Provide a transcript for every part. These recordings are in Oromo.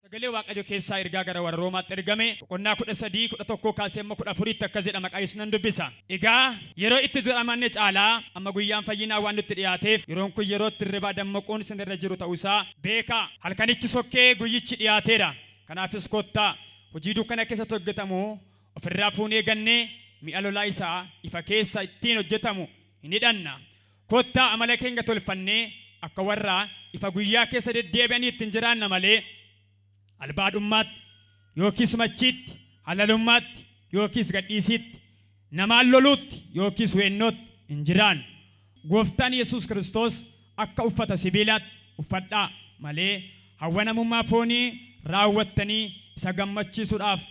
Sagalee Waaqayyoo keessaa ergaa gara warra Roomaatti ergame boqonnaa 13:11 kaasee amma 14 akka jedha maqaa Yesuus nan dubbisa. Egaa yeroo itti amanne caalaa amma guyyaan fayyinaa waan nutti dhiyaateef yeroon kun yeroo itti hirribaa dammaquun isin irra jiru ta'uusaa beekaa. Halkanichi sokkee guyyichi dhiyaateera. Kanaafis kottaa hojii dukkana keessatti hojjetamu ofirraa fuunee gannee mi'a lolaa isaa ifa keessa ittiin hojjetamu hin hidhanna. Kottaa amala keenya tolfannee akka warra ifa guyyaa keessa deddeebi'anii ittiin jiraanna malee albaadhummaatti yookiis machiitti halalummaatti yookiis gadhiisiitti namaan loluutti yookiis weennootti hin jiraannu. Gooftaan Yesuus Kiristoos akka uffata sibiilaatti uffadhaa malee hawwanamummaa foonii raawwattanii isa gammachiisuudhaaf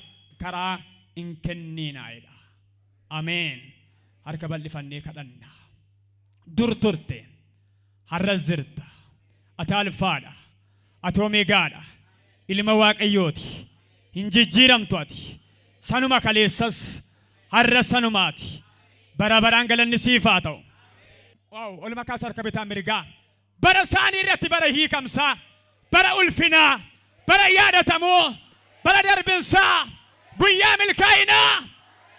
karaa hin kenniinaayedha. Ameen. Harka bal'ifannee kadhanna. Dur turte har'as jirta. Ati alfaadha. Ati omeegaadha. Ilma Waaqayyooti. Hin jijjiiramtu ati. Sanuma kaleessas har'a sanumaati. Bara baraan galanni siif haa ta'u. Waaw, olma kaas harka bitaa mirgaa. Bara isaanii irratti bara hiikamsaa, bara ulfinaa, bara yaadatamuu, bara darbinsaa, guyyaa milkaa'inaa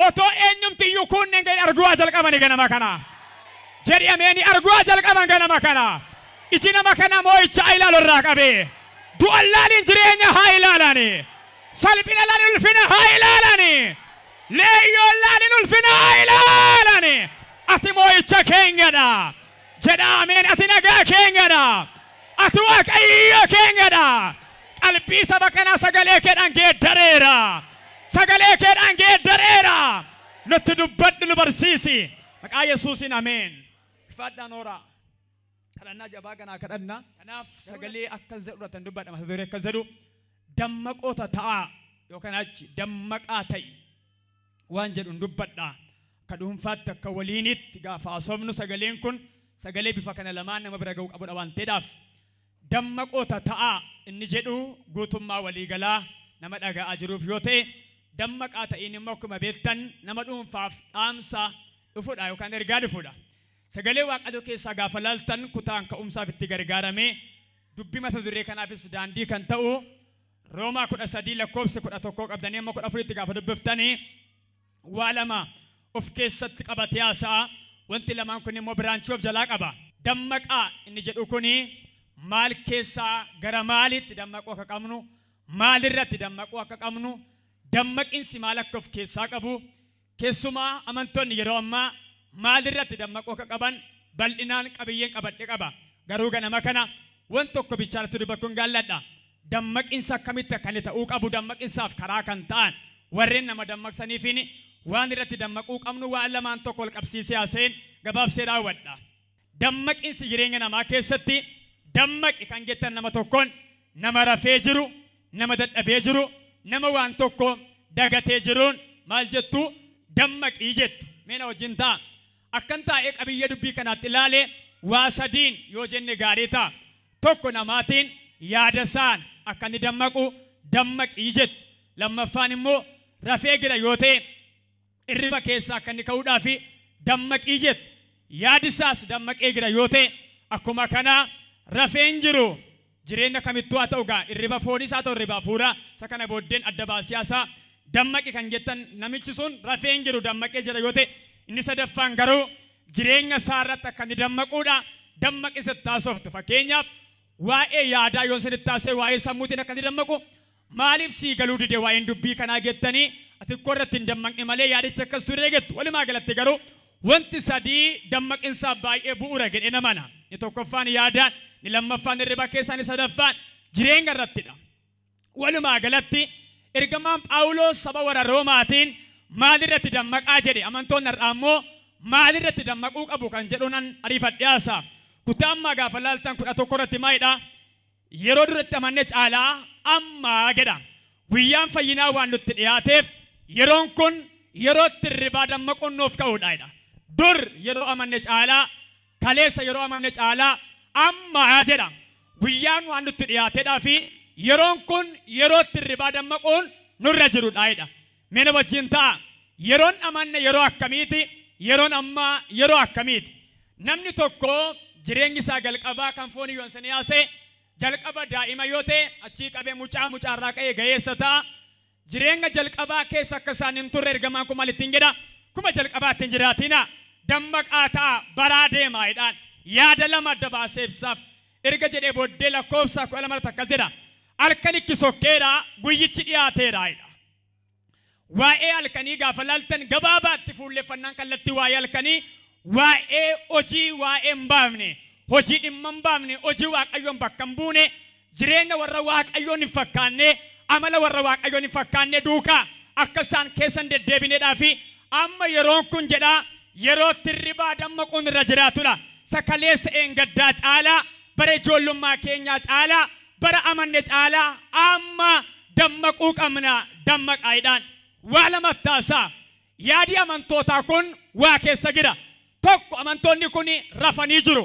otoo eenyumtiyyuu kunneen ga'e arguu jalqabani ganama kana. Jedhi ameeni arguu jalqaban ganama kana. Iji nama kana moo'icha ilaalu irraa qabee. Du'a laaliin jireenya haa ilaalani. Salphina laaliin ulfina haa ilaalani. Leeyyoo laaliin ulfina haa ilaalani. Ati moo'icha keenyadha. Jedha ameen. Ati nagaa keenyadha. Ati Waaqayyo keenyadha. Qalbii saba kanaa sagalee keedhaan geeddareera. Sagalee keedhaan geeddareera. Nutti dubbadhu nu barsiisi. Maqaa Yesuusiin ameen. Fadhaan ora. Kadhannaa jabaa ganaa kadhannaa. Kanaaf sagalee akka jedhuudhaan dubbadha. Mata duree akka jedhu dammaqoota ta'aa yookaan achi dammaqaa ta'i waan jedhuun dubbadha. Akka dhuunfaatti akka waliinitti gaafa haasofnu sagaleen kun sagalee bifa kana lamaan nama bira ga'uu qabudha waan ta'eedhaaf dammaqoota ta'aa inni jedhu guutummaa waliigalaa nama dhaga'aa jiruuf yoo ta'e dammaqaa ta'iin immoo akkuma beektan nama dhuunfaaf dhaamsa dhufuudha yookaan ergaa dhufuudha. Sagalee Waaqayyoo keessaa gaafa laaltan kutaan ka'umsaaf itti gargaaramee dubbii mata duree kanaafis daandii kan ta'u Roomaa 13:11 qabdanii amma 14 gaafa dubbiftanii waa lama of keessatti qabatee haasa'a. Wanti lamaan kun immoo biraanchii of jalaa qaba. Dammaqaa inni jedhu kuni maal keessaa gara maalitti dammaquu akka qabnu, maalirratti dammaquu akka qabnu, dammaqiinsi maal akka of keessaa qabu, keessumaa amantoonni yeroo ammaa maalirratti dammaquu akka qaban bal'inaan qabiyyeen qabadhe qaba. Garuu ganama kana waan tokko bichaatti dubbachuun gaalladha. Dammaqiinsa akkamitti akka inni ta'uu qabu dammaqinsaaf karaa kan ta'an warreen nama dammaqsaniifiin waan irratti dammaquu qabnu waan lamaan tokko wal qabsiisee haaseen gabaabsee raawwadha. Dammaqiinsi jireenya namaa keessatti dammaqi kan jettan nama tokkoon nama rafee jiru, nama dadhabee jiru, nama waan tokko dagatee jiruun maal jettu dammaqii jettu. Meena wajjin ta'a. Akkan taa'ee qabiyyee dubbii kanaatti ilaalee waa sadiin yoo jenne gaarii ta'a. Tokko namaatiin yaada isaan akka inni dammaqu dammaqii jettu. Lammaffaan immoo rafee jira yoo ta'e irriba keessaa akka inni ka'uudhaaf dammaqii jettu. Yaadi isaas dammaqee jira yoo ta'e akkuma kanaa rafeen jiru jireenya kamittuu haa ta'u gaa irriba fooniis haa ta'u irriba hafuuraa isa kana booddeen adda baasiyaasaa dammaqi kan jettan namichi sun rafeen jiru dammaqee jira yoo ta'e inni sadaffaan garuu jireenya isaa irratti akka inni dammaquudha. Dammaqi sitti taasoftu fakkeenyaaf waa'ee yaadaa yoo sinitti taasise waa'ee sammuutiin akka inni dammaqu maaliif sii galuu dide waa'een dubbii kanaa jettanii ati koo irratti hin dammaqne malee yaadicha akkas ture gettu. Walumaa galatti garuu wanti sadii dammaqinsaaf baay'ee bu'uura jedhee namana. Inni tokkoffaan yaadaan, inni lammaffaan irriba keessaa, inni sadaffaan jireenya irrattidha. Walumaa galatti ergamaan Phaawulos saba warra Roomaatiin maalirratti dammaqaa jedhe amantoonni har'aa immoo maalirratti dammaquu qabu kan jedhuun ariifadhee haasa'a. Kutaa ammaa gaafa laaltan 11 irratti maalidha? Yeroo duratti amanne caalaa ammaa jedha. Guyyaan fayyinaa waan nutti dhiyaateef yeroon kun yeroo itti irribaa dammaquun nuuf ka'uudha. Dur yeroo amanne caalaa, kaleessa yeroo amanne caalaa ammaa jedha. Guyyaan waan nutti dhiyaateedhaa fi yeroon kun yeroo itti irribaa dammaquun nurra jiruudha. Meena wajjin ta'a. Yeroon amanne yeroo akkamiiti? Yeroon ammaa yeroo akkamiiti? Namni tokko jireenyi isaa jalqabaa kan foonii yoonsanii haasee jalqaba daa'ima yoo ta'e achii qabee mucaarraa ka'ee ga'eessa ta'a. Jireenya jalqabaa keessa akka isaan hin turre ergamaan kun maal ittiin jedha? Kuma jalqabaatti hin jiraatina. Dammaqaa ta'a baraa deemaa'idhaan yaada lama adda baasee ibsaaf. Erga jedhee booddee lakkoofsa 12 akkas jedha. Halkan ikki sokkeedha guyyichi dhiyaateedha. Waa'ee halkanii gaafa laaltan gabaabaatti fuulleffannaan kallattii waa'ee halkanii waa'ee hojii waa'ee hin baafne hojii dhimma hin baafne hojii Waaqayyoon bakka hin buune jireenya warra Waaqayyoon hin fakkaanne amala warra Waaqayyoon hin fakkaanne duukaa akka isaan keessan deddeebineedhaa fi amma yeroon kun jedha yeroo tirribaa dammaquun irra jiraatudha. Sakaleessa eengaddaa caalaa bara ijoollummaa keenyaa caalaa bara amanne caalaa amma dammaquu qabna dammaqaayidhaan. Waa lama taasaa yaadi amantootaa kun waa keessa jira. Tokko amantoonni kun rafanii jiru.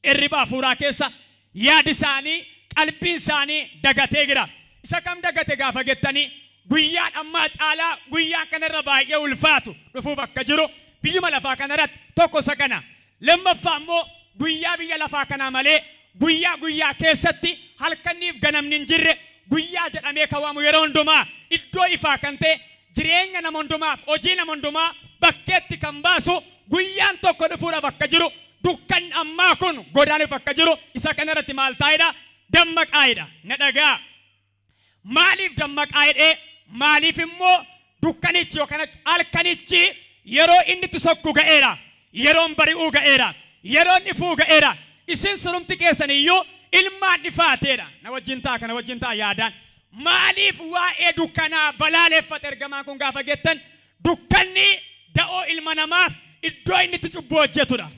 Hirribaa hafuuraa keessa yaadi isaanii qalbiin isaanii dagatee jira. Isa kam dagate gaafa jettanii guyyaan ammaa caalaa guyyaan kanarra baay'ee ulfaatu dhufuuf akka jiru biyyuma lafaa kanarratti tokko isa kana. Lammaffaa immoo guyyaa biyya lafaa kanaa malee guyyaa keessatti halkaniif ganamni hin jirre guyyaa jedhamee kawamu yeroo hundumaa iddoo ifaa kan ta'e jireenya nama hundumaaf hojii nama hundumaa bakkeetti kan baasu guyyaan tokko dhufuudha bakka jiru dukkan ammaa kun godaanuuf akka jiru isa kanarratti maal taa'edha? Dammaqaayedha. Na dhagaa. Maaliif dammaqaayedhee maaliif immoo dukkanichi yookaan halkanichi yeroo inni itti sokku ga'eera yeroon bari'uu ga'eera yeroon ifuu ga'eera isin surumti keessaniyyuu ilmaan dhifaateedha. Na wajjin ta'a yaadaan. Maaliif waa'ee dukkanaa balaaleeffate ergamaan kun gaafa jettan dukkanni da'oo ilma namaaf iddoo inni itti cubbuu hojjetudha.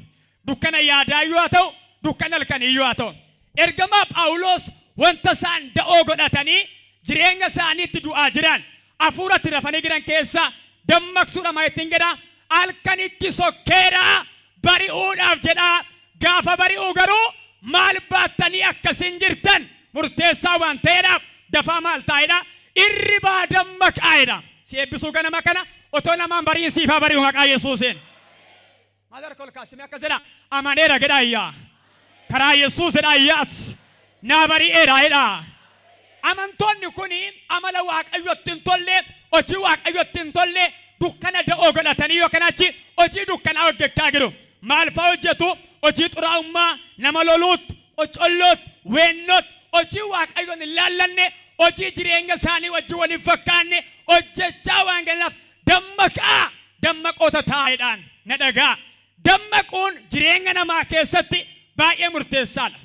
Dukkana yaadaa yoo ta'u dukkana halkanii yoo ta'u ergamaa Phaawulos wanta isaan da'oo godhatanii jireenya isaaniitti du'aa jiran hafuuratti rafanii jiran keessa dammaqsuudha maayittiin jedha halkanichi sokkeera bari'uudhaaf jedha. Gaafa bari'uu garuu maal baattanii akkasiin jirtan murteessaa waan ta'eedhaaf dafaa maal taa'edha? Hirribaa dammaqaayedha. Si eebbisuu ganama kana otoo namaan bariin siifaa bari'u maqaa Yesuusiin. Maal kol kaasimee akka jedha amaneera jedha ayyaa karaa Yesuusidha ayyaas naa bari'eera jedha. Amantoonni kun amala Waaqayyotti hin tolle hojii Waaqayyotti hin tolle dukkana da'oo godhatanii yookaan achi hojii dukkanaa hojjechaa jiru. Maal fa'aa hojjetu? Hojii xuraa'ummaa nama loluut qocolloot weennoot hojii Waaqayyoon hin laallanne hojii jireenya isaanii wajjin waliin fakkaanne hojjechaa waan ganaaf dammaqoota taa'edhaan. Na dhagaa. Dammaquun jireenya namaa keessatti baay'ee murteessaadha.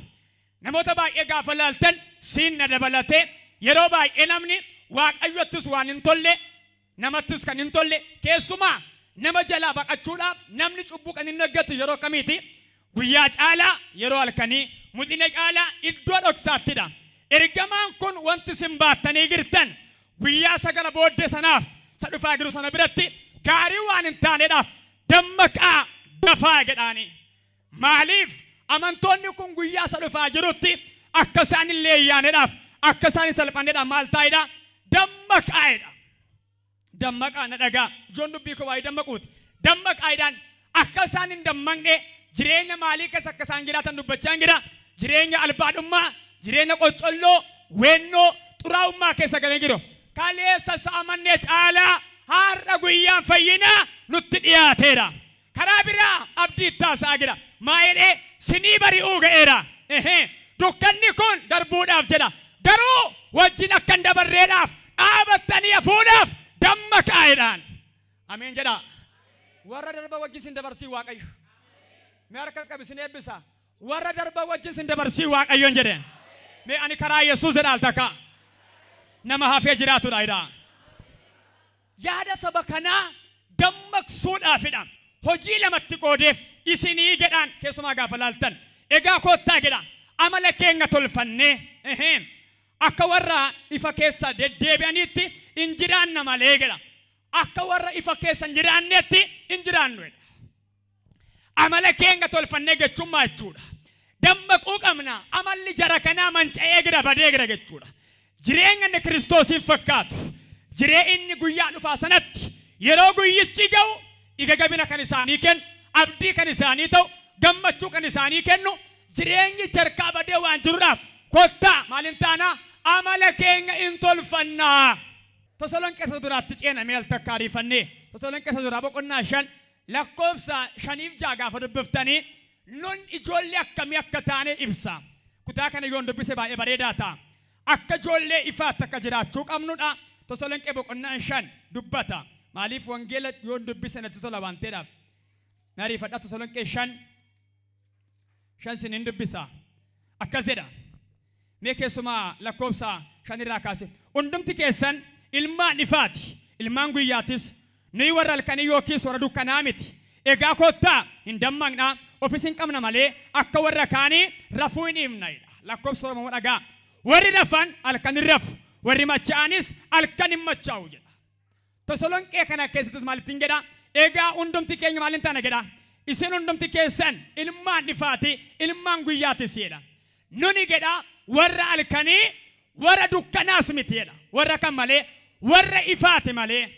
Namoota baay'ee gaafa laaltan siin na dabalatee yeroo baay'ee namni Waaqayyottis waan hin tolle namattis kan hin tolle keessumaa nama jalaa baqachuudhaaf namni cubbuu kan hin eeggatu yeroo kamiiti? Guyyaa caalaa yeroo halkanii mul'ina caalaa iddoo dhoksaattidha. Ergamaan kun wanti isin baattanii jirtan guyyaa sagala booddee sanaaf isa dhufaa jiru sana biratti gaarii waan hin taanedhaaf dammaqaa dafaa jedhaani. Maaliif amantoonni kun guyyaa isa dhufaa jirutti akka isaan hin leeyyaanedhaaf akka isaan hin salphanedhaaf maal taa'edha? Dammaqaayedha. Dammaqaa. Na dhagaa. Ijoon dubbii koo waa'ee dammaquuti. Dammaqaayedhaan akka isaan hin dammaqne jireenya maalii keessa akka isaan jiraatan dubbachaa jira. Jireenya albaadhummaa, jireenya qocolloo, weennoo, xuraa'ummaa keessa galee jiru. Kaleessa saamannee caalaa har'a guyyaan fayyinaa nutti dhiyaateera. Karaa biraa abdii taasaa jira. Maayidhee sinii bari'uu ga'eera. Dukkanni kun darbuudhaaf jedha. Garuu wajjin akka hin dabarreedhaaf dhaabattanii hafuudhaaf dammaqaayedhaan. Ameen jedha. Warra darba wajjin sin dabarsii Waaqayyo. Mee harkas qabi sin eebbisa. Warra darba wajjin sin dabarsii Waaqayyoon jedhe. Mee ani karaa Yesuus jedhaal takka. Nama hafee jiraatudha jedha. Yaada saba kanaa dammaqsuudhaafidha. Hojii lamatti qoodeef isinii jedhaan keessumaa gaafa laaltan. Egaa koottaa jedha. Amala keenya tolfannee akka warra ifa keessa deddeebi'aniitti hin jiraanna malee jedha. Akka warra ifa keessa hin jiraanneetti hin jiraannu jedha. Amala keenya tolfannee jechuummaa jechuudha. Dammaquu qabna. Amalli jara kanaa manca'ee jira badee jira jechuudha. Jireenya inni Kiristoosiin fakkaatu. Jireenyi guyyaa dhufaa sanatti yeroo guyyichi ga'u iga gabina kan isaanii kennu, abdii kan isaanii ta'u, gammachuu kan isaanii kennu, jireenyi jarkaa badee waan jiruudhaaf kottaa maalin taana amala keenya in tolfannaa. Tasalonqeessa duraatti ceena meel takkaariifannee tasalonqeessa duraa boqonnaa 5 lakkoofsa 5 gaafa dubbiftanii nun ijoollee akkamii akka taane ibsa. Kutaa kana yoon dubbise baay'ee bareedaa ta'a. Akka ijoollee ifaatti akka jiraachuu qabnudha. Tasalonqee boqonnaa 5 dubbata. Maaliif wangeela yoon dubbise natti tola waan ta'eedhaaf. Nariifadha Tasalonqee 5 sinin dubbisa. Akkas jedha. Mee keessumaa lakkoofsa 5 irraa kaase. Hundumti keessan ilmaan ifaati. Ilmaan guyyaatis. Nuyi warra halkanii yookiis warra dukkanaa miti. Egaa kottaa hin dammaqnaa. Ofis hin qabna malee akka warra kaanii rafuu hin himnayidha. Lakkoofsa Oromoo dhagaa. Warri rafan halkan hin rafu. Warri machaa'anis halkan hin machaa'u jedha. Tasalonqee kana keessattis maalittiin jedha. Egaa hundumti keenya maalin taana jedha. Isin hundumti keessan ilmaan ifaati, ilmaan guyyaatis jedha. Nuni jedha warra halkanii warra dukkanaas miti jedha. Warra kan malee warra ifaati malee.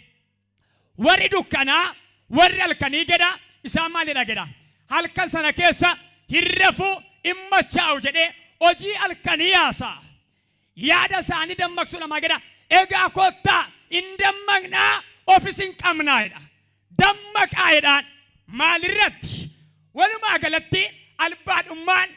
Warri dukkanaa warri halkanii jedha. Isaan maalidha jedha. Halkan sana keessa hin rafu hin machaa'u jedhee hojii halkanii haasa'a. Yaada isaanii dammaqsuudha maa jedha. Egaa kottaa hin dammaqnaa ofis hin qabnaa jedha. Dammaqaa jedhaan maalirratti walumaa galatti albaadhummaan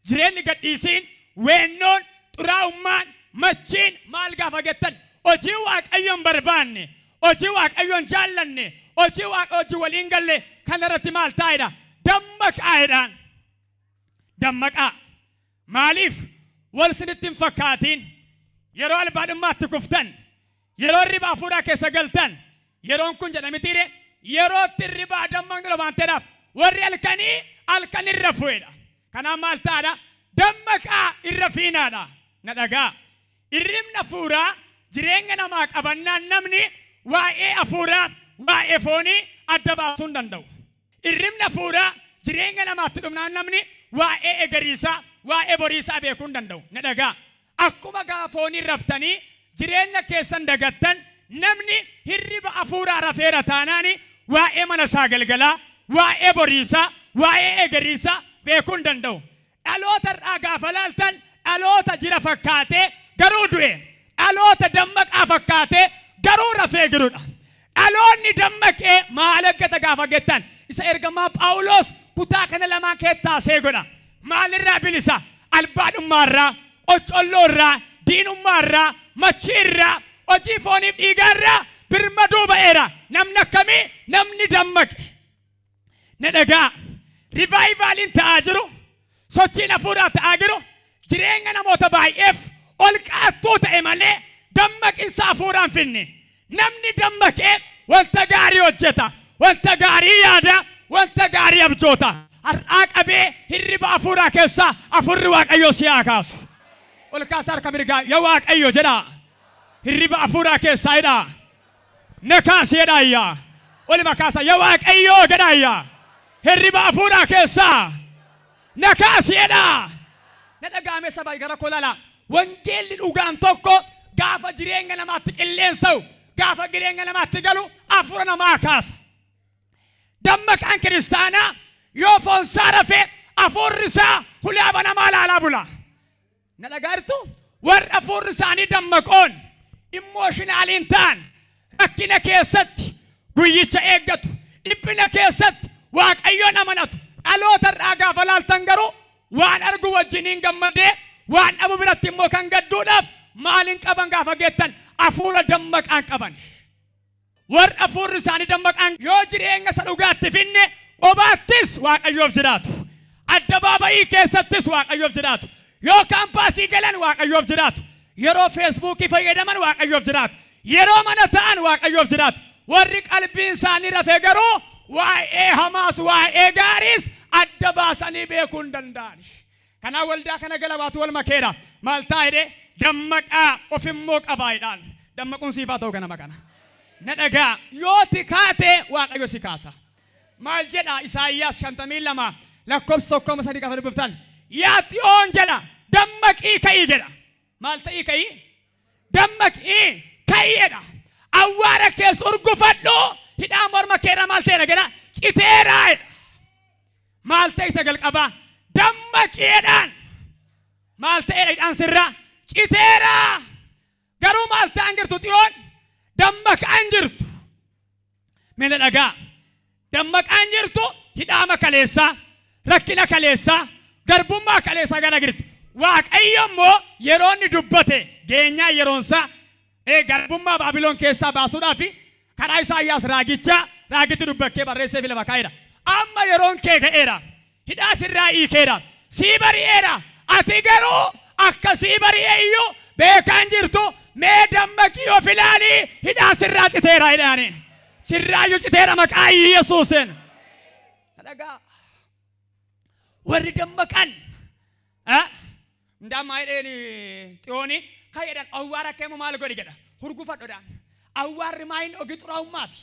jireenyi gadhiisiin weennoon xuraa'ummaan machiin maal gaafa jettan hojii waaqayyoon barbaanne hojii waaqayyoon jaallanne hojii waliin galle kanarratti maal taa'edha. Dammaqaa jedhaan. Dammaqaa maaliif wal sinitti hin fakkaatiin yeroo albaadhummaatti kuftan yeroo ribaa fuudhaa keessa galtan yeroon kun jedhamitiire yerootti ribaa dammaqni waan ta'eedhaaf warri halkanii halkan irra fuudhaa. Kanaaf maal taa'edha. Dammaqaa irra fiinaadha. Na dhagaa. Irrimna fuudhaa jireenya namaa qabannaan namni waa'ee hafuuraaf waa'ee foonii adda baasuu hin danda'u. Irrimna fuudhaa jireenya namaatti dhumnaan namni waa'ee egeriisaa waa'ee boriisaa beekuu hin danda'u. Na dhagaa. Akkuma gaafoonii raftanii jireenya keessan dagattan namni hirriba hafuuraa rafeera taanaani waa'ee mana isaa galgalaa waa'ee boriisaa waa'ee egeriisaa beekuu hin danda'u. Dhaloota irraa gaafa laaltan dhaloota jira fakkaatee garuu du'e. Dhaloota dammaqaa fakkaatee garuu rafee jirudha. Dhaloonni dammaqee maal eeggata gaafa jettan isa ergamaa Phaawulos kutaa kana lamaan keessaa seegodha. Maalirraa bilisa? Albaadhummaarraa, qoccolloorraa, diinummaarraa, machiirraa, hojii fooniif dhiigaarraa birmaduu ba'eera. Namni akkamii? Namni dammaqe. Na dhagaa. Rivaayivaaliin ta'aa jiru. Sochiin hafuuraa ta'aa jiru. Jireenya namoota baay'eef ol qaattuu ta'e malee dammaqinsa hafuuraan finne. Namni dammaqee wanta gaarii hojjeta. Wanta gaarii yaada. Wanta gaarii abjoota. Har'aa qabee hirriba hafuuraa keessaa hafuurri Waaqayyoo si haa kaasu. Ol kaasaa harka mirgaa yaa Waaqayyo jedhaa. Hirriba hafuuraa keessaa jedhaa. Na kaasi jedhaa iyyaa. Olima kaasaa yaa Waaqayyoo jedhaa iyyaa. Hirriba hafuuraa keessaa. Na kaasi jedhaa. Na dhagaame saba gara kolala. Wangeelli dhugaan tokko gaafa jireenya namaatti qilleensa'u gaafa jireenya namaatti galu hafuura namaa kaasa. Dammaqaan kiristaanaa yoo foonsaa rafee hafuurri isaa hulaaba namaa laalaa bula. Na dhagaartu warra hafuurri isaanii dammaqoon immooshinaliin ta'an rakkina keessatti guyyicha eeggatu dhiphina keessatti Waaqayyoon amanatu dhaloota irraa gaafa laaltan garuu waan argu wajjiniin gammadee waan dhabu biratti immoo kan gadduudhaaf maalin qaban gaafa geettan hafuura dammaqaan qaban. Warra hafuurri isaanii dammaqaan yoo jireenya isa dhugaatti finne qobaattis Waaqayyoof jiraatu. Addabaabayii keessattis Waaqayyoof jiraatu. Yoo kaampaasii galan Waaqayyoof jiraatu. Yeroo feesbuukii fayyadaman Waaqayyoof jiraatu. Yeroo mana ta'an Waaqayyoof jiraatu. Warri qalbiin isaanii rafee garuu waa'ee hamaas waa'ee gaariis adda baasanii beekuu hin danda'an. Kanaa waldaa kana galabaatu wal makeera. Maal taa'edhe dammaqaa of immoo qabaayidhaan. Dammaquun siifaa ta'u ganama kana. Na dhagaa yoo tikaate Waaqayyo si kaasa. Maal jedha Isaayyaas 52 lakkoofsa 1 gaafa dubbiftan. Yaa Xiyoon jedha dammaqii ka'ii jedha. Maal ta'ii ka'ii? Dammaqii ka'ii jedha. Awwaara keessa urgufadhu hidhaa morma keera maal ta'edha jedha. Citeeraa jedha. Maal ta'e isa jalqabaa? Dammaqiidhaan. maal ta'eedha hidhaan sirraa citeera. Garuu maal ta'an jirtu xiyoon dammaqaan jirtu. Meela dhagaa dammaqaan jirtu hidhaama kaleessaa rakkina kaleessaa garbummaa kaleessaa gana jirtu. Waaqayyo immoo yeroo inni dubbate geenyaa yeroonsaa garbummaa Baabiloon keessaa baasuudhaaf karaa Isaayyaas raagichi dubbakkee barreessee lafa kaa'eera. Amma yeroon kee ga'eera. Hidhaa sirraa hiikeera. Sii bari'eera. Ati garuu akka sii bari'e iyyuu beekaan jirtu mee dammaqii of ilaalii hidhaa sirraa citeera hidhaani. Sirraayyuu citeera maqaa Yesuusiin. Dhagaa warri dammaqan ndama hidheeni xiyooni kayyadhan awwaara keemu maal godhi jedha hurgufadhodhaan awwaarri maayin ogi xuraa'ummaati.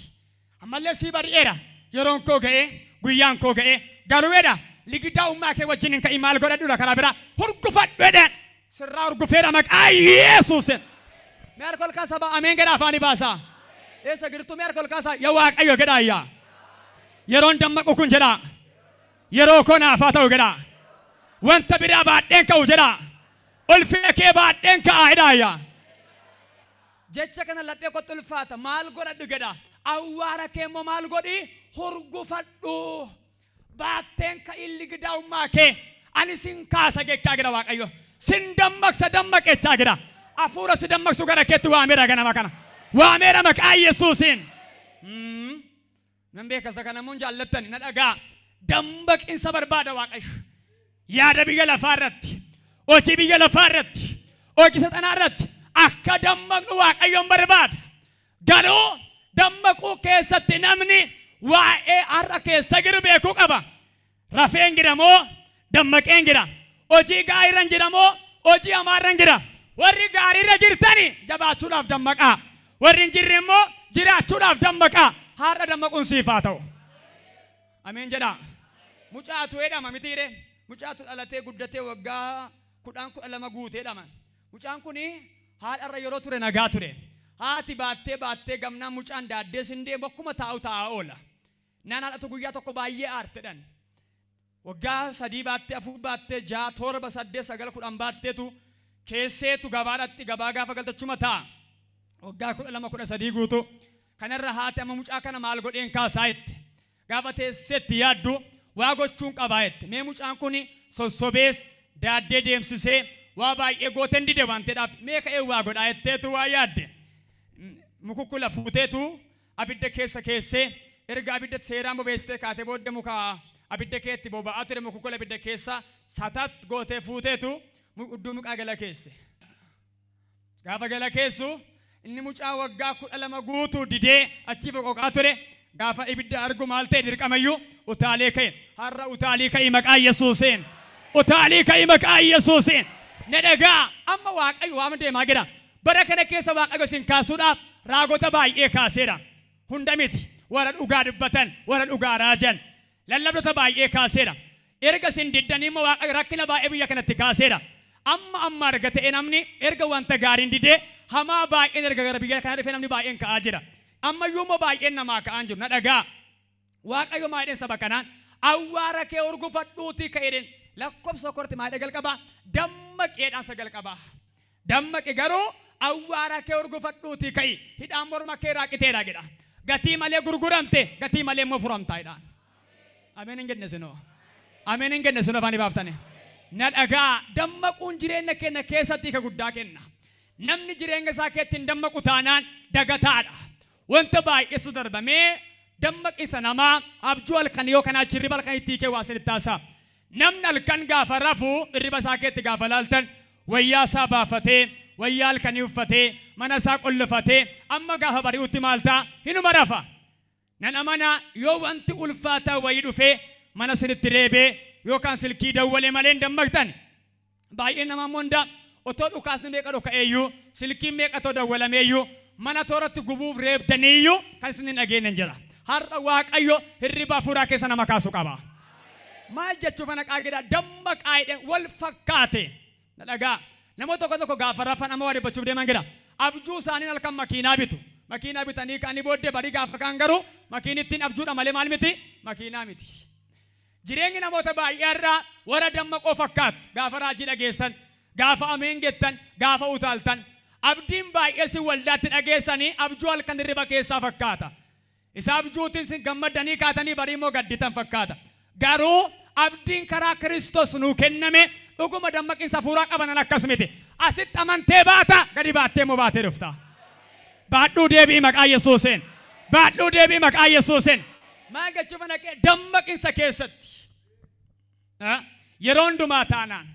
Ammallee sii bari'eera. Yeroon koo ga'ee guyyaan koo ga'ee garuweedha ligiddaa ummaa kee wajjin hin ka'i maal godhadhuudha karaa biraa hurgufadhodhaan sirraa hurgufeera maqaa Yesuusiin. Mee harka ol kaasaa ba'a ameen jedhaa afaanii baasaa. Eessa girtuu mee harka ol kaasaa yaa Waaqayyo jedhaa yaa. Yeroon dammaqu kun jedhaa. Yeroo koo naaf haa ta'u jedhaa. Wanta biraa baadheen ka'u jedhaa. Ulfina kee baadheen ka'aa jedhaa yaa. Jecha kana laphee kottu ulfaata maal godhadhu jedhaa. Awwaara kee immoo maal godhi hurgufadhu. Baatteen ka'ii ligiddaa ummaa kee ani sin kaasa jechaa jira Waaqayyo. Sin dammaqsa dammaqechaa jira. Afuura si dammaqsu gara keetti waameera ganama kana. Waameera maqaa Yesuusiin. Nan beekasa kana mun jaallattani na dhagaa. Dammaqinsa barbaada Waaqayyo. Yaada biyya lafaa irratti, hojii biyya lafaa irratti, hojii saxanaa irratti akka dammaqnu Waaqayyoon barbaada. Garuu dammaquu keessatti namni waa'ee har'a keessa jiru beekuu qaba. Rafeen jira moo dammaqeen jira? Hojii gaariirran jira moo hojii hamaarran jira? Warri gaariirra jirtani jabaachuudhaaf dammaqaa. Warri hin jirre immoo jiraachuudhaaf dammaqaa. Har'a dammaquun siif haa ta'u. Ameen jedhaa. Mucaatu jedhama mitiire. Mucaatu dhalatee guddatee waggaa 12 guutee jedhama. Mucaan kuni haadharra yeroo ture nagaa ture. Haati baattee gamnaan mucaan daaddee sindee bakkuma taa'aa oola. Naan haadhatu guyyaa tokko baay'ee aartedhan. Waggaa 3 baattee 4 baattee 6 7 8 9 10 baatteetu keesseetu gabaadhaatti gabaa gaafa galtachuma ta'a. Waggaa 12 13 guutuu. Kanarra haati amma mucaa kana maal godheen kaasaa itti. Gaafa teesseetti yaaddu waa gochuun qabaa itti. Mee mucaan kuni sossobees daaddee deemsisee waa baay'ee gooten dide waan ta'eedhaaf mee ka'ee waa godhaa jetteetu waa yaadde. Mukukkula fuuteetu abidda keessa keessee erga abidda seeraan bobeessitee kaatee booddee muka abidda keetti boba'aa ture mukukkula abidda keessa satat gootee fuuteetu mudduu muqaa gala keesse. Gaafa gala keessu inni mucaa waggaa 12 guutuu didee achi foqoqaa ture. Gaafa ibidda argu maal ta'e dirqamayyuu utaalee ka'e. Har'a utaalii ka'e maqaa Yesuusiin. Utaalii ka'e maqaa Yesuusiin. Ne dhagaa amma Waaqayyo waan deemaa jira. Bara kana keessa Waaqayyo sin kaasuudhaaf raagota baay'ee kaaseera. Hunda miti warra dhugaa dubbatan warra dhugaa raajan lallabdoota baay'ee kaaseera. Erga sin diddanii immoo Waaqayyo rakkina baay'ee biyya kanatti kaaseera. Amma arga ta'e namni erga wanta gaariin didee hamaa baay'een erga gara biyya kana dhufee namni baay'een ka'aa jira. Amma yuuma baay'een namaa ka'aan jiru na dhagaa. Waaqayyo maayideen saba kanaan awwaara kee hurgufadhuutii ka'edeen lakkoofsa korti maayidee jalqabaa dammaqeedhaan jalqabaa. Dammaqe garuu awwaara kee hurgufadhuutii ka'i hidhaan morma kee raaqiteedha jedha. Gatii malee gurguramte gatii malee immoo furamtaa jedhaan. Ameen hin jenne sinoo. Ameen hin jenne sinoo afaan baaftane. Na dhagaa dammaquun jireenya keenya keessatti ka guddaa kenna. Namni jireenya isaa keessatti hin dammaqu taanaan dagataadha. Wanta baay'eetu darbamee dammaqisa namaa abjuu halkan yoo kanaa jirriba halkan itti kee waasin ittaasaa. Namni halkan gaafa rafuu irriba isaa keessatti gaafa laaltan wayyaa isaa baafatee wayyaa halkanii uffatee mana isaa qollofatee amma gaafa bari'utti maaltaa hinuma rafa. Nan amana yoo wanti ulfaataa wayii dhufee mana sinitti reebee yookaan silkii dawwalee malee hin dammaqtan. Baay'een namaa monda otoo dhukaasni meeqa dhoka'eeyyuu silkiin meeqa too dawwalameeyyuu mana tooratti gubuuf reebdaniiyyuu kan isin hin dhageenye jira. Har'a Waaqayyo hirriba hafuuraa keessa nama kaasu qaba. Maal jechuuf ana qaagidha dammaqaayidhaan wal fakkaate. Na dhagaa namoota tokko gaafa rafan amma waa dibbachuuf deeman jira. Abjuu isaanii halkan makiinaa bitu. Makiinaa bitanii ka'anii booddee barii gaafa kan garuu makiinittiin abjuudha malee maal miti makiinaa miti. Jireenyi namoota baay'ee irraa warra dammaqoo fakkaatu gaafa raajii dhageessan gaafa ameen gettan gaafa utaaltan abdiin baay'ee si waldaatti dhageessanii abjuu halkan hirriba keessaa fakkaata. Isa abjuutiin si gammadanii kaatanii barii immoo gadditan fakkaata. Garuu abdiin karaa Kiristoos nuu kenname dhuguma dammaqinsa fuuraa qabanan akkas miti. Asitti amantee baata gadi baattee immoo baatee dhufta. Baadhuu deebii maqaa Yesuusiin. Baadhuu deebii maqaa Yesuusiin. Maal jechuuf naqee dammaqinsa keessatti. Yeroo hundumaa taanaan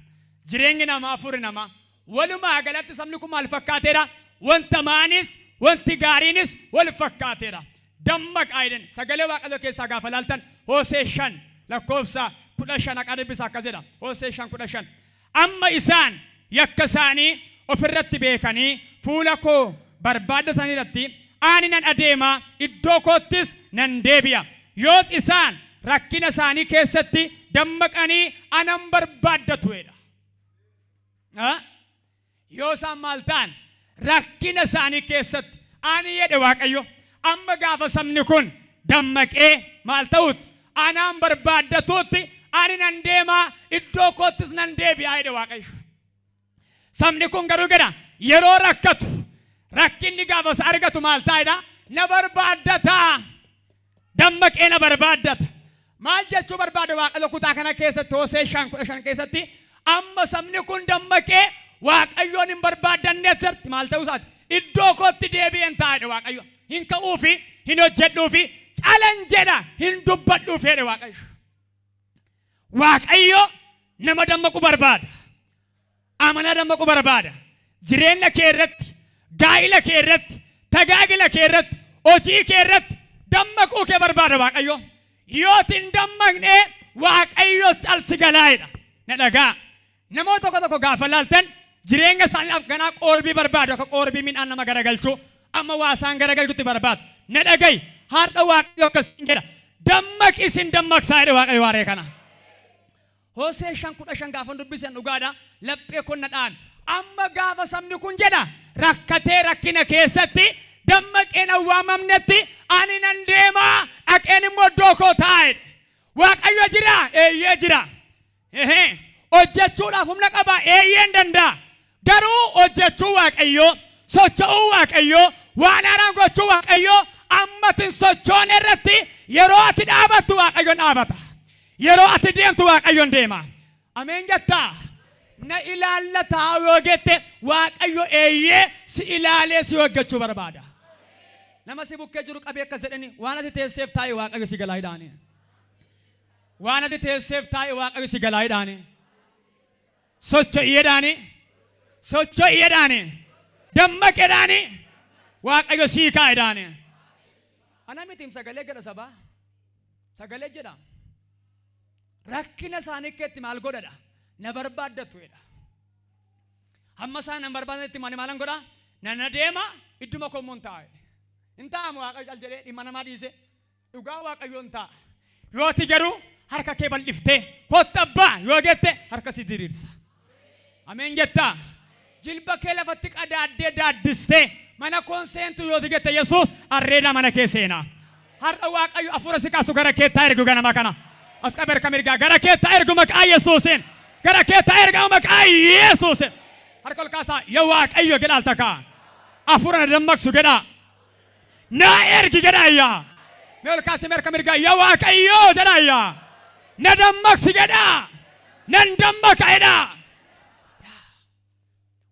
jireenyi namaa furi namaa walumaa galatti sabni kun maal fakkaateera? Wanta maanis wanti gaariinis wal fakkaateera. Dammaqaa jedhan sagalee Waaqayyoo keessaa gaafa laaltan Hoosee 5 lakkoofsa 15 qadibisa akkas jedha. Hoosee 5:15 amma isaan yakka isaanii ofirratti beekanii fuula koo barbaadataniirratti ani nan adeema iddoo koottis nan deebi'a. Yoos isaan rakkina isaanii keessatti dammaqanii anan barbaaddatuedha. Yoo isaan maal ta'an rakkina isaanii keessatti ani jedhe Waaqayyo amma gaafa sabni kun dammaqee maal ta'uut anan barbaaddatuutti ani nan deemaa iddoo koottis nan deebi'aa jedhe Waaqayyo. Sabni kun garuu gada yeroo rakkatu rakkinni gaafa isa argatu maal ta'edha? Na barbaaddataa. Dammaqee na barbaaddata. Maal jechuu barbaada Waaqayyo kutaa kana keessatti Hoosee 5:15 keessatti amma sabni kun dammaqee Waaqayyoon hin barbaaddanneetti maal ta'uu isaati? Iddoo kootti deebi'een taa'edha Waaqayyo. Hin ka'uufi hin hojjedhuufi calan jedha hin dubbadhuufi jedhe Waaqayyo. Waaqayyo nama dammaqu barbaada. Amanaa dammaqu barbaada. Jireenya kee irratti, gaa'ila kee irratti, tajaajila kee irratti, hojii kee irratti dammaquu kee barbaada Waaqayyo. Yoo hin dammaqne Waaqayyos calsi galaa'edha. Na dhagaa. Namoota tokko gaafa laaltan jireenya isaanii afganaa qorbii barbaadu akka qorbii midhaan nama garagalchuu amma waa isaan garagalchuutti barbaadu. Na dhaga'i har'a Waaqayyo akkasiin jedha. Dammaqi isin dammaqsaa jedhe Waaqayyo waaree kana. Hoosee 5:15 gaafa dubbisan dhugaadha laphee kun nadhaan. Amma gaafa sabni kun jedha rakkatee rakkina keessatti dammaqeen awwaamamnetti ani nan deemaa dhaqeen immoo iddoo koo taa'e. Waaqayyo jira eeyyee jira. Hojjechuudhaaf humna qaba eeyyeen danda'a. Garuu hojjechuu Waaqayyo socho'uu Waaqayyo waan haaraan gochuu Waaqayyo ammatin sochoon irratti yeroo ati dhaabattu Waaqayyoon dhaabata. Yeroo ati deemtu Waaqayyoon deema. Ameen jettaa. Na ilaallataa yoo jette Waaqayyo eeyyee si ilaalee si hojjechuu barbaada. Nama si bukkee jiru qabee akkas jedhani waan ati teesseef taa'e Waaqayyo si galaa hidhaani. Waan ati teesseef taa'e Waaqayyo si galaa hidhaani. Socho'eedhaani. Socho'eedhaani. Dammaqeedhaani. Waaqayyo sii kaa'eedhaani. Ana mitiim sagalee jedha sabaa. Sagalee jedha. Rakkina isaanii keetti maal godhadha? Na barbaaddatuedha. Amma isaan nan barbaadannetti maalan godha? Na deema idduma kommoon taa'e. In taa'amu Waaqayyo cal jedhee dhimma namaa dhiise. Dhugaa Waaqayyoon taa'a. Yooti garuu harka kee bal'iftee kottu abbaa yoo jette harka si diriirsa. Ameen jettaa. Jilba kee lafatti qadaaddee daaddistee mana koon seentu yooti jette Yesuus arreeda mana kee seenaa. Har'a Waaqayyo afuura si kaasu gara keettaa ergu ganama kana. As qabeer kamirgaa gara keettaa ergu maqaa Yesuusiin. Gara keettaa ergamu maqaa Yesuusiin. Harka ol kaasaa yaa Waaqayyo jedhaal takaa. Afuura na dammaqsu jedhaa. Na ergi jedhaa. Mee ol kaasee merka mirgaa yaa Waaqayyo jedhaa. Na dammaqsi jedhaa. Nan dammaqa jedhaa.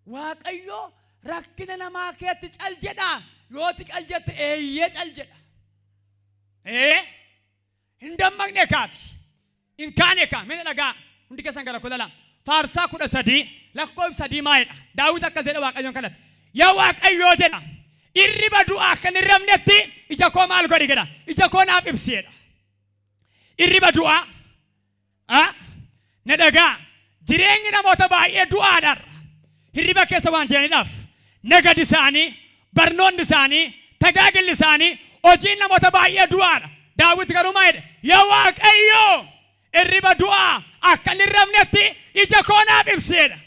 Waaqayyo rakkina namaa keetti cal jedhaa. Yooti cal jette eeyyee cal jedha. Hin dammaqne kaati. In kaane kaa mee dhagaa. Hundi keessan gara kudha lama. Faarsaa 13 lakkoofsa 3 maayedha. Daawit akkas jedha Waaqayyoon kanatti. Yaa Waaqayyoo jedha. Irriba du'aa kan hin rabnetti ija koo maal godhi jedha. Ija koo naaf ibsiidha. Irriba du'aa. Na dhagaa. Jireenyi namoota baay'ee du'aadhaarra. Hirriba keessa waan jiraniidhaaf. Nagadi isaanii, barnoonni isaanii, tajaajilli isaanii, hojiin namoota baay'ee du'aadha. Daawit garuu maayedha. Yaa Waaqayyoo. Irriba du'aa akka hin rabnetti ija koo naaf ibsiidha.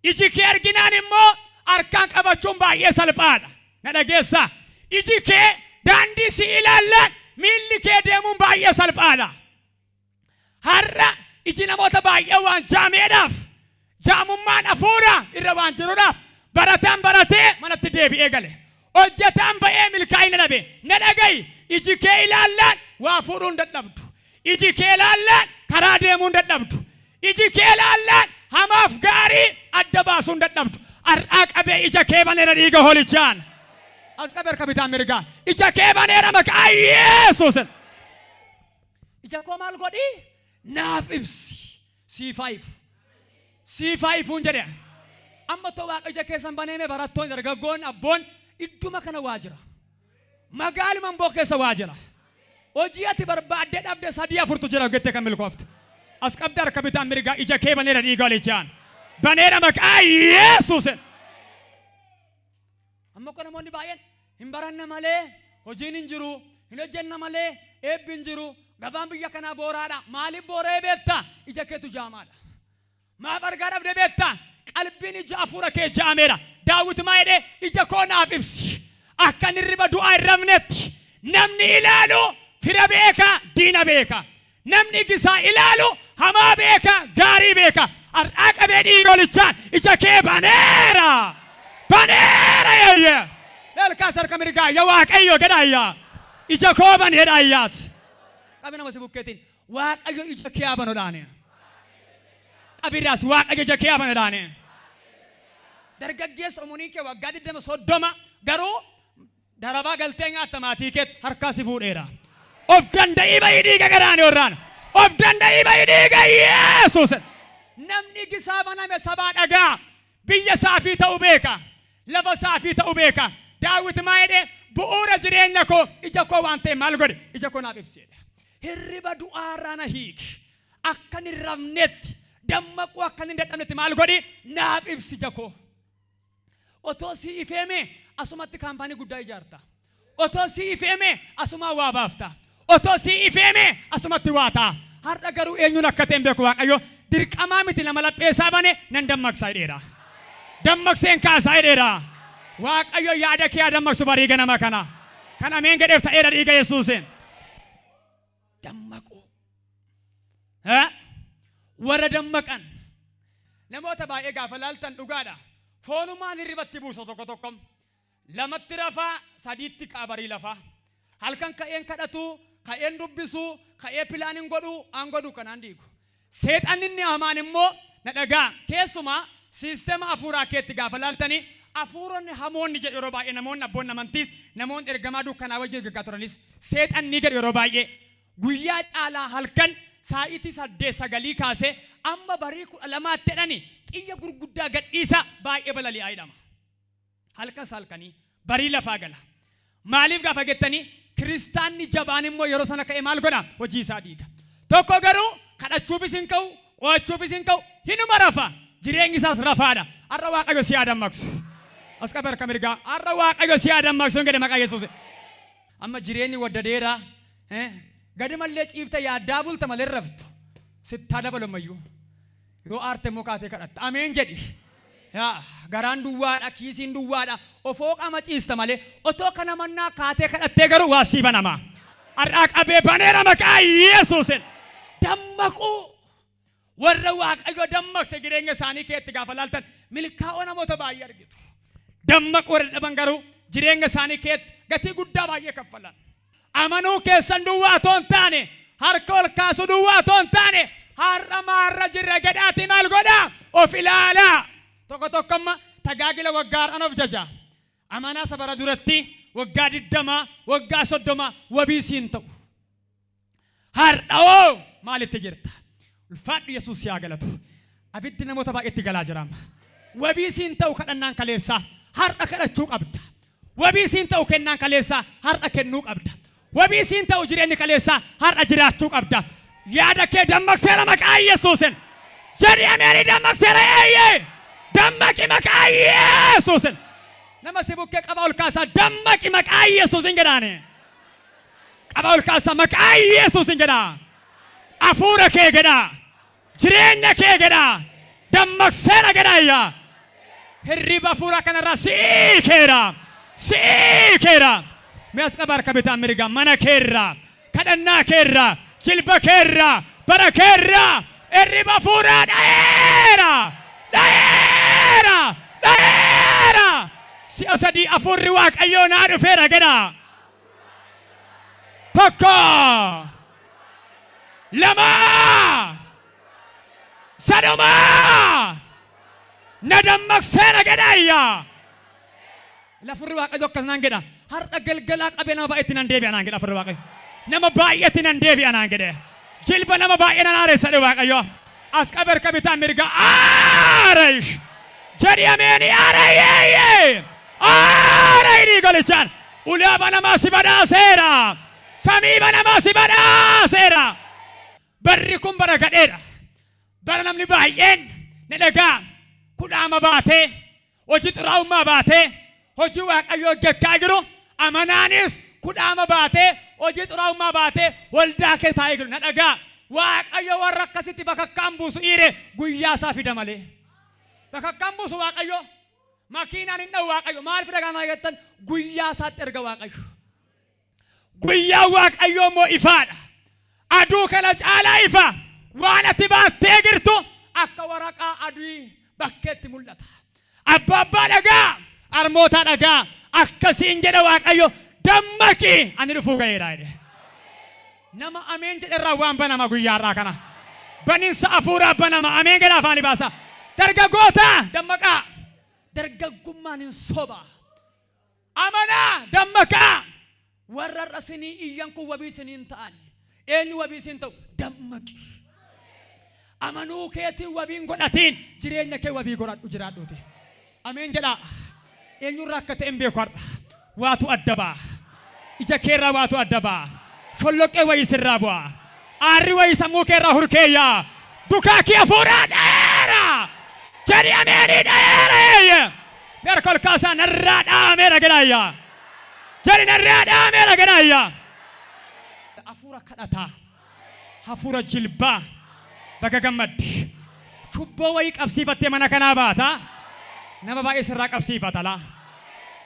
Iji kee arginaan immoo harkaan qabachuun baay'ee salphaadha. Na dhageessa. Iji kee daandii si ilaallan miilli kee deemuun baay'ee salphaadha. Har'a iji namoota baay'ee waan jaameedhaaf Jaamummaan hafuura irra waan jiruudhaaf barataan baratee manatti deebi'ee gale. Hojjetaan ba'ee milkaa'ina dhabe. Na dhaga'i iji kee ilaallaan waa fuudhuu hin dadhabdu. Iji kee ilaallaan karaa deemuu hin dadhabdu. Iji kee ilaallaan hamaaf gaarii adda baasuu hin dadhabdu. Har'aa qabee ija kee baneera dhiiga hoolichaan. As qabee harka bitaan mirgaa. Ija kee baneera maqaa Yesuusin. Ija koo maal godhi? Naaf ibsi. C5 jedhe. Amma too waaqa ija keessan baneeme barattoon dargaggoon abboon idduma kana waa jira. Magaaluma Amboo keessa waa jira. Hojii ati barbaaddee dhabde 3-4 jira jettee kan milkoofte. As qabdee harka bitaan mirgaa ija kee baneera dhiiga hoolichaan. Baneera maqaa Yesuusin. Amma ko namoonni baay'een hin baranne malee hojiin hin jiru, hin hojjenne malee eebbi hin jiru. Gabaan biyya kanaa booraadha. Maaliif booree beektaa? Ija keetu jaamaadha. Maaf argaa dhabde beektaa? Qalbiin ija hafuura kee jaameera. Daawwit maa jedhee ija koo naaf ibsi. Akka inni riba du'aa hin rabnetti. Namni ilaalu fira beeka, diina beeka. Namni gisaa ilaalu hamaa beeka, gaarii beeka. Har'aa qabee dhiiga hoolichaan ija kee baneera. Baneera yeeyye. Leelkaas harka mirgaa yaa Waaqayyo gadhaayyaa. Ija koo baneedhaayyaati. Qabina masi bukkeetiin Waaqayyo ija kee abanodhaane. Qabiraas Waaqayyo ija kee abanodhaane. Dargaggeessa umurii kee waggaa 20 garuu darabaa galtee nyaatta maatii kee harkaa si fuudheera. Of danda'ii ba'i dhiiga gadaane warraan. Of danda'ii ba'i dhiiga Yesuus. Namni gisaa baname sabaa dhagaa biyya saafii ta'uu beeka. Lafa saafii ta'uu beeka. Daawwit maa jedhee bu'uura jireenya koo ija koo waan ta'e maal godhe ija koo naaf ibseedha. Hirriba du'aarraa na hiiki. Akka hin rafnetti dammaquu akka hin dadhabnetti maal godhi naaf ibsi ija koo. Otoo si ifeeme asumatti kaampaanii guddaa ijaarta. Otoo si ifeeme asumaa waa baafta. Otoo si ifeeme asumatti waa ta'a. Har'a garuu eenyuun akka ta'e beeku Waaqayyo dirqamaa miti nama lapheessaa bane nan dammaqsaa jedheera. Dammaqseen kaasaa jedheera. Waaqayyo yaada kee dammaqsu barii ganama kana. Kan ameen jedheef ta'eera dhiiga Yesuusin. Dammaquu. Warra dammaqan. Namoota baay'ee gaafa laaltan dhugaadha. Foonumaan hirribatti buusa tokko. Lamatti rafaa, sadiitti qaabarii lafaa. Halkan ka'een kadhatu, ka'een dubbisu, ka'ee pilaanin godhu, aan godhu kanaan diigu. Seexanni inni hamaan immoo na dhagaa. Keessumaa siistema hafuuraa keetti gaafa laaltanii hafuuronni hamoonni jedhu yeroo baay'ee namoonni abboonni amantiis namoonni ergamaa dukkanaa wajjin gaggaa turanis seexanni jedhu yeroo baay'ee guyyaa caalaa halkan saa'itii 8-9 kaasee amma barii 12 jedhani xiyya gurguddaa gadhiisa baay'ee balali'aa jedhama. Halkanii barii lafaa gala. Maaliif gaafa gettanii kiristaanni jabaan immoo yeroo sana ka'e maal godha hojii isaa diiga. Tokko garuu kadhachuufis hin ka'u, qo'achuufis hin ka'u, hinuma rafa. Jireenyi isaas rafaadha. Har'a Waaqayyo si dammaqsu. As qabe harka mirgaa. Har'a Waaqayyo si dammaqsu hin jedhe maqaa Yesuus. Amma jireenyi wadda dheeraa gadi mallee ciifte yaaddaa bulta malee raftu. Sittaa dabalumayyuu. Yoo aarte immoo kaatee kadhatta. Ameen jedhi. Garaan duwwaadha, kiisiin duwwaadha. Ofoo qaama ciista malee otoo kana mannaa kaatee kadhattee garuu waa sii banama. Har'aa qabee baneera maqaa Yesuusin. Dammaquu. Warra Waaqayyo dammaqse jireenya isaanii keetti gaafa laaltan milkaa'oo namoota baay'ee argitu. Dammaquu warra dhaban garuu jireenya isaanii keetti gatii guddaa baay'ee kaffalan. Amanuu keessan duwwaa otoo hin taane harka ol kaasuu duwwaa otoo hin taane har'a maarra jirra gadhaati maal godhaa of ilaalaa. Tokko tajaajila waggaadhaan of jaja. Amanaa sabara duratti waggaa 20 waggaa 30 wabii siin ta'u. Har'aoo maalitti jirta? Ulfaadhu Yesuus yaa galatu. Abiddi namoota baay'eetti galaa jiraama. Wabii siin ta'u kadhannaan kaleessaa har'a kadhachuu qabda. Wabii siin ta'u kennaan kaleessaa har'a kennuu qabda. Wabii siin ta'u jireenyi kaleessaa har'a jiraachuu qabda. Yaada kee dammaqseera maqaa Yesuusin. Jedhi ameen dammaqseera eeyyee. Dammaqi maqaa Yesuusin. Nama si bukkee qaba ol kaasaa dammaqi maqaa Yesuusin jedhaane. Qaba ol kaasaa maqaa Yesuusin jedhaa. Afuura kee jedhaa. Jireenya kee jedhaa. Dammaqseera jedhaayyaa. Hirriba afuura kanarraa siikeera. Mi'as qaba harka bitaan mirgaa mana keerraa, kadhannaa keerraa, jilba keerraa, bara keerraa. Hirriba afuuraa dha'eera. Daera! Daera! Si'a sadii afurri Waaqayyoo naa dhufeera jedha. Tokko! Lama! Saduma! Na dammaqseera jedha. Lafurri Waaqayyoo akkasnaan jedha. Har'a galgalaa qabee nama baay'eetti nan deebi'a naan jedha afurri Waaqayyoo. Nama baay'eetti nan deebi'a naan jedhe. Jilba nama baay'ee nan aareessa dhe Waaqayyoo. As qabar kabitaan mirga aareesh. Jedhi ameeni aareeyee. Aareeyii golichaan. Ulaaba namaa si badhaaseera. Samiiba namaa si badhaaseera. Barri kun bara gadheedha. Bara namni baay'een ni dhagaa. Kudhaama baatee. Hojii xuraa'ummaa baatee. Hojii Waaqayyoo hojjechaa jiru. Amanaanis kudhaama baatee. Hojii xuraa'ummaa baatee. Waldaa kee taa'ee jiru. Na dhagaa. Waaqayyo warra akkasitti bakakkaan buusu dhiire guyyaa isaa fida malee. Bakakkaan buusu Waaqayyo. Makiinaan hin dha'u Waaqayyo. Maal fida kana jettan guyyaa isaatti erga Waaqayyo. Guyyaa Waaqayyo immoo ifaadha. Aduu kana caalaa ifa. Waan ati baattee jirtu akka waraqaa aduu bakkeetti mul'ata. Abbaa dhagaa. Armoota dhagaa. Akkasiin jedha Waaqayyo. Dammaqi ani dhufuu ga'eera jedhe. Nama ameen jedherraa waan banama guyyaarraa kana. Baninsa afuuraa banama ameen jedha afaani baasa. Dargaggoota dammaqaa. Dargaggummaan hin soba. Amanaa dammaqaa. Warra rasinii iyyan kun wabii isiniin ta'an. Eenyu wabii isin ta'u dammaqi. Amanuu keetiin wabiin godhatiin jireenya kee wabii godhadhu jiraadhuuti. Ameen jedha. Eenyurraa akka ta'e hin beeku har'a. Waatu adda ba'a. Ija keerraa waatu adda ba'a. Sholoqqee wayii sirraa bu'a. Aarri wayii sammuu keerraa hurkeeyyaa. Dukaa kee hafuuraa dheera. Jedhi ameenii dheere. Beerka ol kaasaa narraa dhaameera jedhaayyaa. Jedhi narraa dhaameera jedhaayyaa. Hafuura kadhataa. Hafuura jilbaa. Baga gammaddi. Cubboo wayii qabsiifattee mana kanaa baata. Nama baay'ee sirraa qabsiifata laa.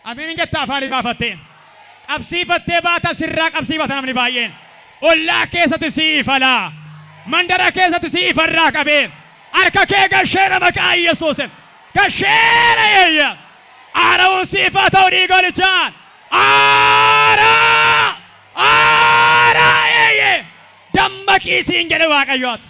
Ameen jettaa afaanii baafattee. Qabsiifattee baata sirraa qabsiifata namni baay'een. Ollaa keessatti si ifalaa. Mandara keessatti si ifarraa qabee. Harka kee gasheera maqaa Yesuus. Gasheera eeyya. Aara'uun si ifaa ta'uu dhiigolichaan. Aaraa! Aaraa eeyye. Dammaqii siin jedhe Waaqayyooti.